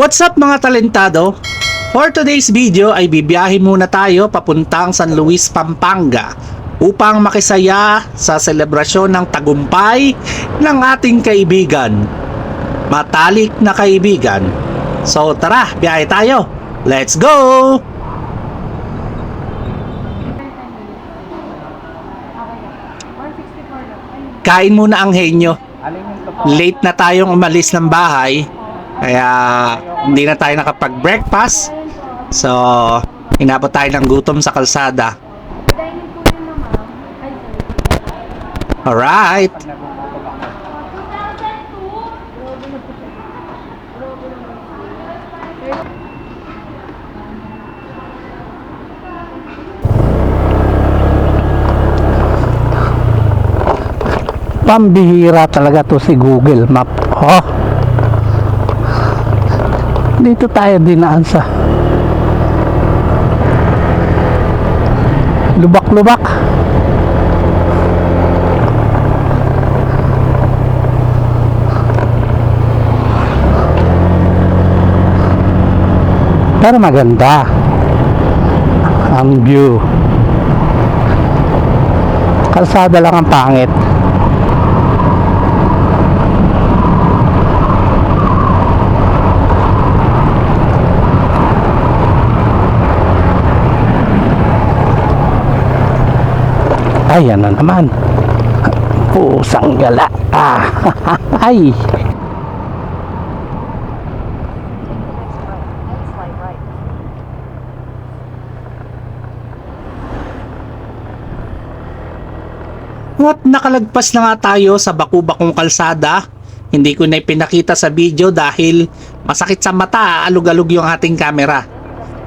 What's up mga talentado? For today's video ay bibiyahe muna tayo papuntang San Luis, Pampanga upang makisaya sa selebrasyon ng tagumpay ng ating kaibigan. Matalik na kaibigan. So tara, biyahe tayo. Let's go! Kain muna ang henyo. Late na tayong umalis ng bahay. Kaya hindi na tayo nakapag-breakfast. So, inabot tayo ng gutom sa kalsada. Alright. Pambihira talaga to si Google Map. Oh. Dito tayo dinaan sa lubak-lubak. Pero maganda ang view. Kalsada lang ang pangit. Ayan na naman. Pusang gala. Ay. At nakalagpas na nga tayo sa baku-bakong kalsada. Hindi ko na ipinakita sa video dahil masakit sa mata, alug-alug yung ating camera.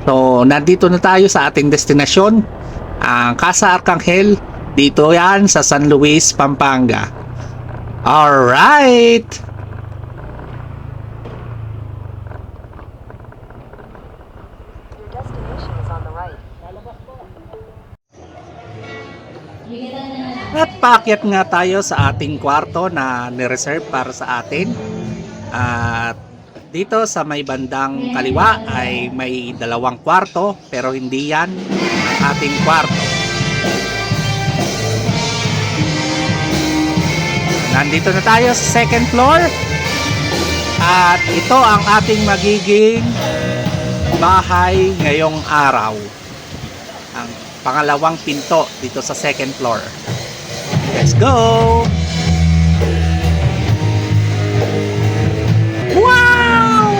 So, nandito na tayo sa ating destinasyon, ang Casa Arcangel. Dito yan sa San Luis, Pampanga. Alright! Your destination is on the right. At paakyat nga tayo sa ating kwarto na nireserve para sa atin. At dito sa may bandang kaliwa ay may dalawang kwarto, pero hindi yan ang ating kwarto. Nandito na tayo sa second floor. At ito ang ating magiging bahay ngayong araw. Ang pangalawang pinto dito sa second floor. Let's go! Wow!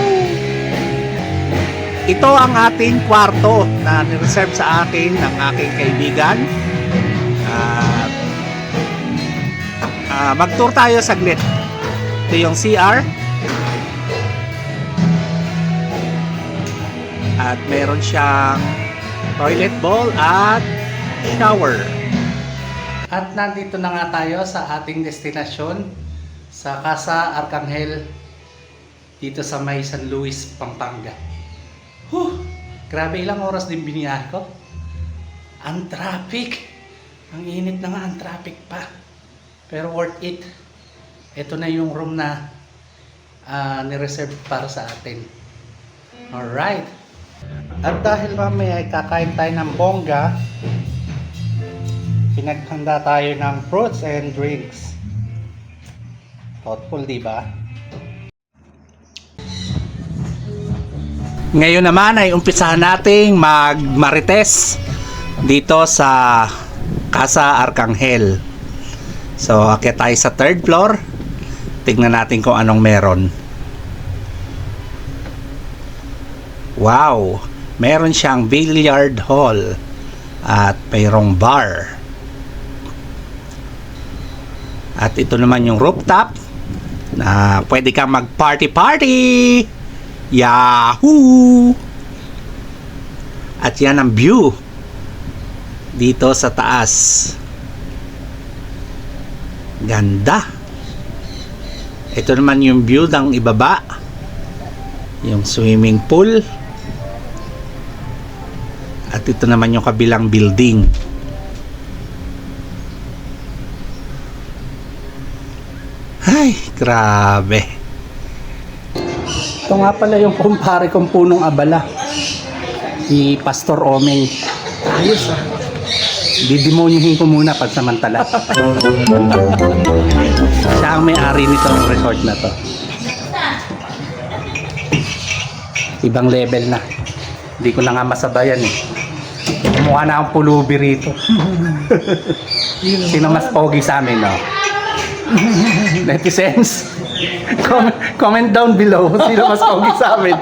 Ito ang ating kwarto na nireserve sa akin ng aking kaibigan. Mag-tour tayo saglit. Ito yung CR. At meron siyang toilet bowl at shower. At nandito na nga tayo sa ating destinasyon sa Casa Arcangel dito sa may San Luis, Pampanga. Grabe, ilang oras din biniyahe ko. Ang traffic. Ang init na nga ang traffic pa. Pero worth it. Ito na yung room na nireserve para sa atin. Alright. At dahil mamaya ay kakain tayo ng bongga, pinaghanda tayo ng fruits and drinks. Thoughtful, diba? Ngayon naman ay umpisahan nating magmarites dito sa Casa Arcangel. So, akyat tayo sa third floor. Tingnan natin kung anong meron. Wow! Meron siyang billiard hall at mayroong bar. At ito naman yung rooftop na pwede kang mag-party-party! Yahoo! At yan ang view dito sa taas. Ganda. Ito naman yung view ng ibaba. Yung swimming pool. At ito naman yung kabilang building. Ay, grabe. Ito nga pala yung kumpare kong punong abala. Si Pastor Omeng. Ayos ah. Didemonyuhin ko muna pansamantala. Siya ang may-ari nitong resort na to. Ibang level na. Hindi ko na nga masabayan eh. Mukha na akong pulubi rito. Sino mas pogi sa amin, no? Netizens, comment down below sino mas pogi sa amin.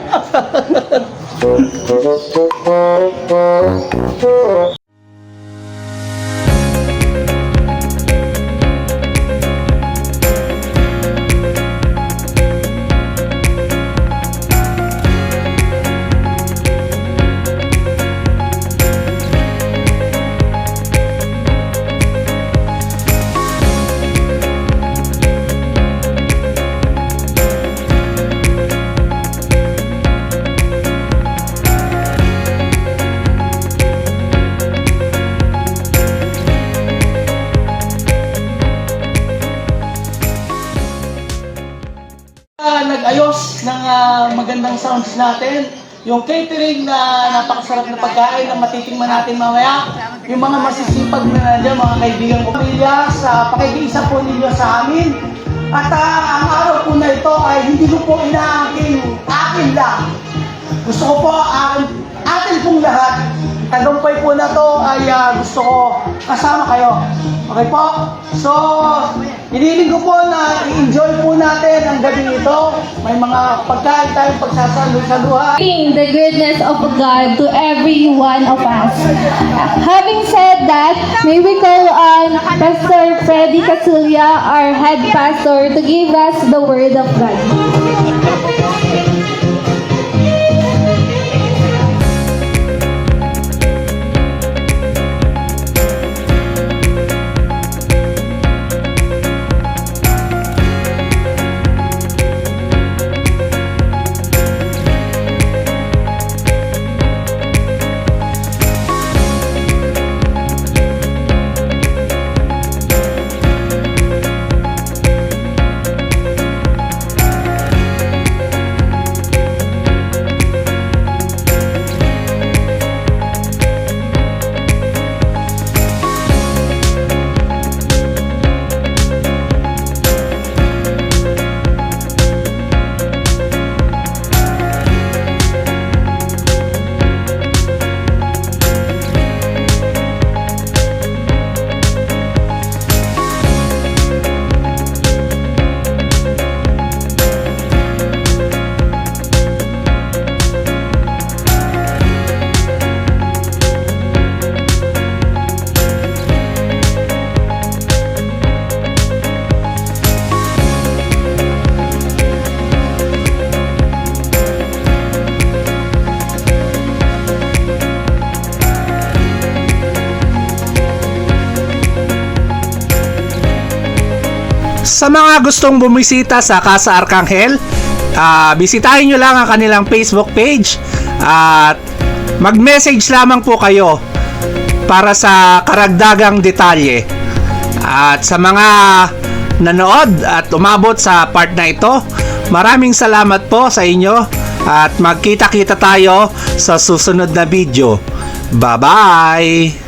Nag-ayos ng magandang sounds natin. Yung catering na napakasarap na pagkain na matitingnan natin mamaya. Yung mga masisipag na nandiyan, mga kaibigan ko. Pamilya, sa pakikiisa po ninyo sa amin. At ang araw po na ito ay hindi ko po inaangkin, akin lang. Gusto ko po, atin pong lahat. Tagumpay po na to ay gusto ko kasama kayo. Okay po? So, iniling ko po na i-enjoy po natin ang gabi ito. May mga pagkain tayong pagsasalusaluhan. The goodness of God to every one of us. Having said that, may we call on Pastor Freddy Casulia, our head pastor, to give us the word of God. Sa mga gustong bumisita sa Casa Arcangel, bisitahin nyo lang ang kanilang Facebook page at mag-message lamang po kayo para sa karagdagang detalye. At sa mga nanood at umabot sa part na ito, maraming salamat po sa inyo at magkita-kita tayo sa susunod na video. Bye-bye!